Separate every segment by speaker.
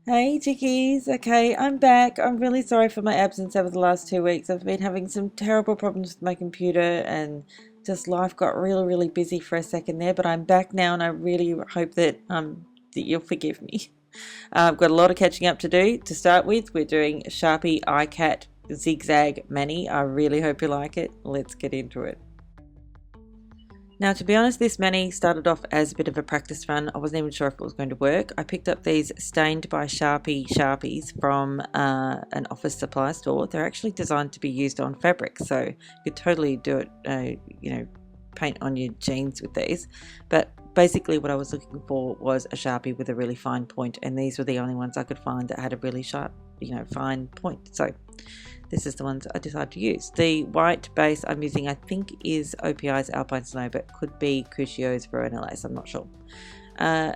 Speaker 1: Hey chickies, okay, I'm back. I'm really sorry for my absence over the last 2 weeks. I've been having some terrible problems with my computer and just life got really busy for a second there, but I'm back now and I really hope that you'll forgive me. I've got a lot of catching up to do. To start with, we're doing Sharpie iKat Zigzag Mani. I really hope you like it. Let's get into it. Now, to be honest, this mani started off as a bit of a practice run. I wasn't even sure if it was going to work. I picked up these Stained by Sharpie Sharpies from an office supply store. They're actually designed to be used on fabric, so you could totally do it, paint on your jeans with these. But basically what I was looking for was a Sharpie with a really fine point, and these were the only ones I could find that had a really sharp, fine point. So this is the ones I decided to use. The white base I'm using, I think, is OPI's Alpine Snow, but could be Crucio's Verona Lace, I'm not sure. Now,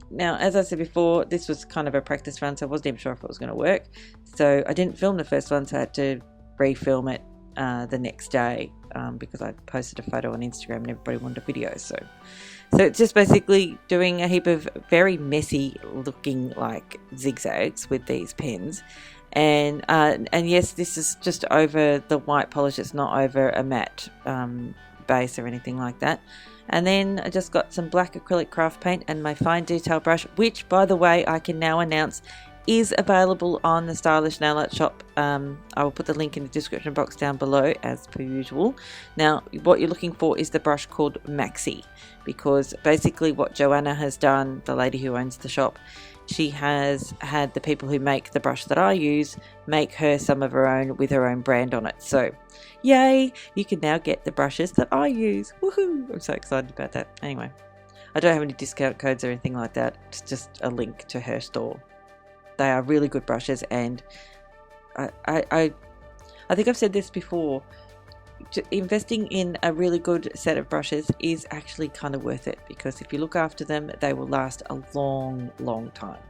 Speaker 1: as I said before, this was kind of a practice run, so I wasn't even sure if it was going to work. So I didn't film the first one, so I had to refilm it the next day because I posted a photo on Instagram and everybody wanted a video. So it's just basically doing a heap of very messy looking like zigzags with these pens. And yes, this is just over the white polish. It's not over a matte base or anything like that. And then I just got some black Acrylic Craft paint and my fine detail brush, which, by the way, I can now announce is available on the Stylish Nail Art shop. I will put the link in the description box down below as per usual. Now, what you're looking for is the brush called Maxi, because basically what Joanna has done, the lady who owns the shop, she has had the people who make the brush that I use make her some of her own with her own brand on it. So yay, you can now get the brushes that I use. Woohoo! I'm so excited about that. Anyway, I don't have any discount codes or anything like that. It's just a link to her store. They are really good brushes, and I think I've said this before, investing in a really good set of brushes is actually kind of worth it, because if you look after them, they will last a long time.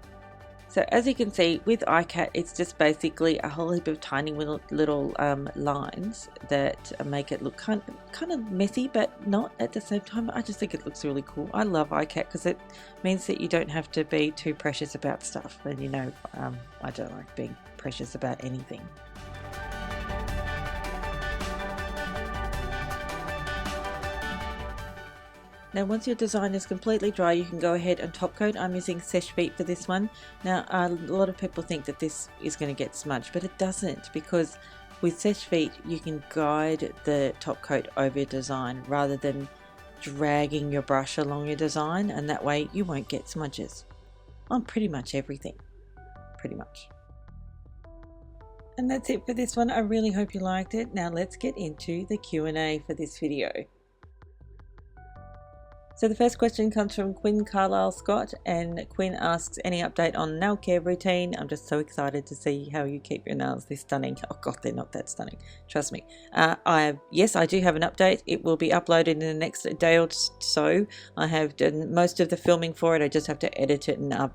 Speaker 1: So as you can see with iKat, it's just basically a whole heap of tiny little lines that make it look kind of messy, but not at the same time. I just think it looks really cool. I love iKat because it means that you don't have to be too precious about stuff, and I don't like being precious about anything. Now, once your design is completely dry, you can go ahead and top coat. I'm using Seche Vite for this one. Now, a lot of people think that this is going to get smudged, but it doesn't, because with Seche Vite, you can guide the top coat over your design rather than dragging your brush along your design, and that way you won't get smudges on pretty much everything. Pretty much. And that's it for this one. I really hope you liked it. Now let's get into the Q&A for this video. So the first question comes from Quinn Carlisle Scott, and Quinn asks, any update on nail care routine? I'm just so excited to see how you keep your nails this stunning. Oh god, they're not that stunning, trust me. Yes, I do have an update. It will be uploaded in the next day or so. I have done most of the filming for it. I just have to edit it and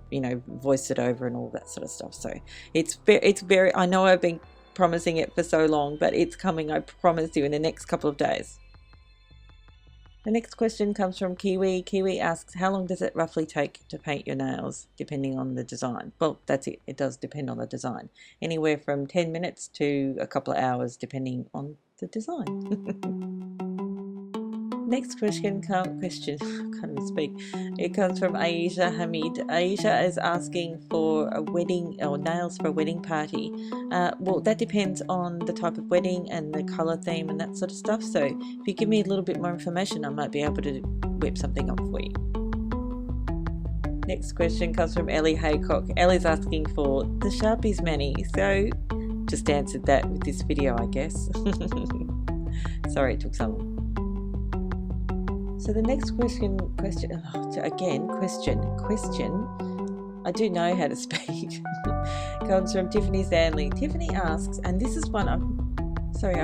Speaker 1: voice it over and all that sort of stuff. So it's very, I know I've been promising it for so long, but it's coming, I promise you, in the next couple of days. The next question comes from Kiwi. Kiwi asks, how long does it roughly take to paint your nails, depending on the design? Well, that's it. It does depend on the design. Anywhere from 10 minutes to a couple of hours, depending on the design. Next question, I can't even speak. It comes from Aisha Hamid. Aisha is asking for a wedding, or nails for a wedding party. Well, that depends on the type of wedding and the colour theme and that sort of stuff. So if you give me a little bit more information, I might be able to whip something up for you. Next question comes from Ellie Haycock. Ellie's asking for the Sharpies mani. So just answered that with this video, I guess. Sorry it took so long. So the next question, I do know how to speak, comes from Tiffany Stanley. Tiffany asks, and this is one I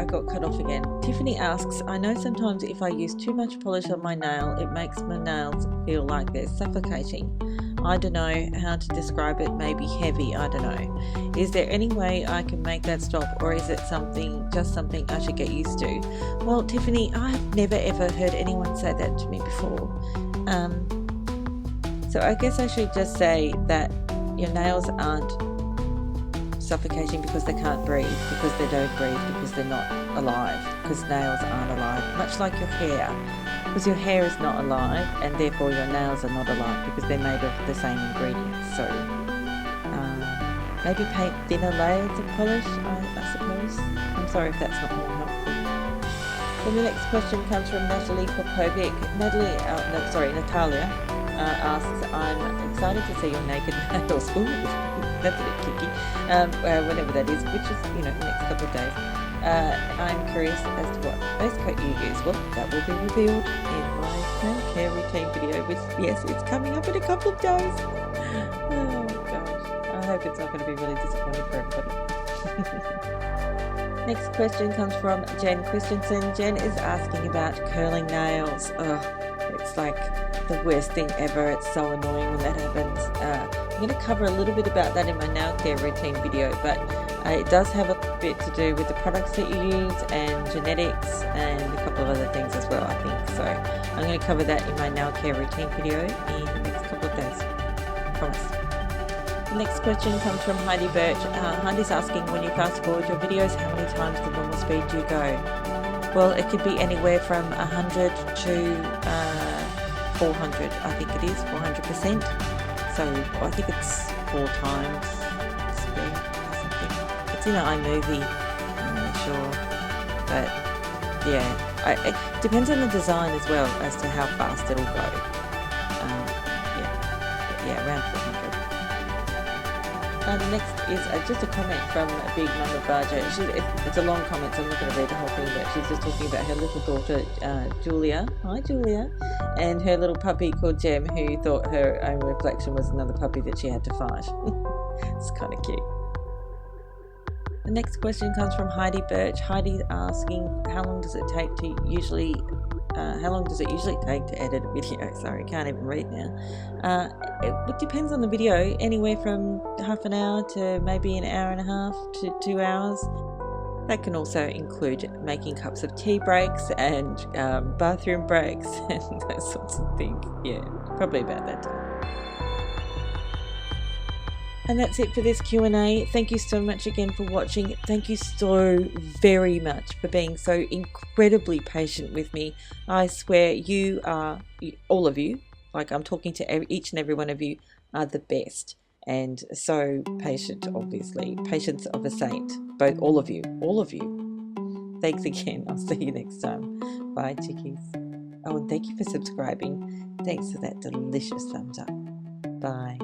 Speaker 1: got cut off again. Tiffany asks, I know sometimes if I use too much polish on my nail, it makes my nails feel like they're suffocating. I don't know how to describe it, maybe heavy, I don't know. Is there any way I can make that stop, or is it just something I should get used to? Well, Tiffany, I've never ever heard anyone say that to me before. So I guess I should just say that your nails aren't suffocating because they can't breathe, because they don't breathe, because they're not alive, because nails aren't alive, much like your hair, because your hair is not alive and therefore your nails are not alive because they're made of the same ingredients. So maybe paint thinner layers of polish, I suppose. I'm sorry if that's not more helpful. Then the next question comes from Natalia asks, I'm excited to see your naked nails. Ooh, that's a bit kicky. Whenever that is, which is, the next couple of days. I'm curious as to what base coat you use. Well, that will be revealed in my nail care routine video, which, yes, it's coming up in a couple of days. Oh gosh, I hope it's not going to be really disappointing for everybody. Next question comes from Jen Christensen. Jen is asking about curling nails. It's like the worst thing ever. It's so annoying when that happens. I'm going to cover a little bit about that in my nail care routine video, but it does have a bit to do with the products that you use and genetics and a couple of other things as well, I think. So I'm going to cover that in my nail care routine video in the next couple of days. I promise. The next question comes from Heidi Birch. Heidi's asking, when you fast forward your videos, how many times the normal speed do you go? Well, it could be anywhere from 100 to 400, I think it is, 400%. So I think it's 4 times speed or something. It's in an iMovie, I'm not sure. But yeah, it depends on the design as well as to how fast it'll go. Yeah, around 400. The next is just a comment from Big Mama Barja. It's a long comment, so I'm not going to read the whole thing, but she's just talking about her little daughter, Julia. Hi, Julia. And her little puppy called Jem, who thought her own reflection was another puppy that she had to fight. It's kind of cute. The next question comes from Heidi Birch. Heidi's asking, how long does it usually take to edit a video? Sorry, can't even read now. It depends on the video, anywhere from half an hour to maybe an hour and a half to 2 hours. That can also include making cups of tea breaks and bathroom breaks and those sorts of things. Yeah, probably about that time. And that's it for this Q&A. Thank you so much again for watching. Thank you so very much for being so incredibly patient with me. I swear you are, all of you, like I'm talking to each and every one of you, are the best. And so patient, obviously. Patience of a saint. Both, all of you. Thanks again. I'll see you next time. Bye, chickies. Oh, and thank you for subscribing. Thanks for that delicious thumbs up. Bye.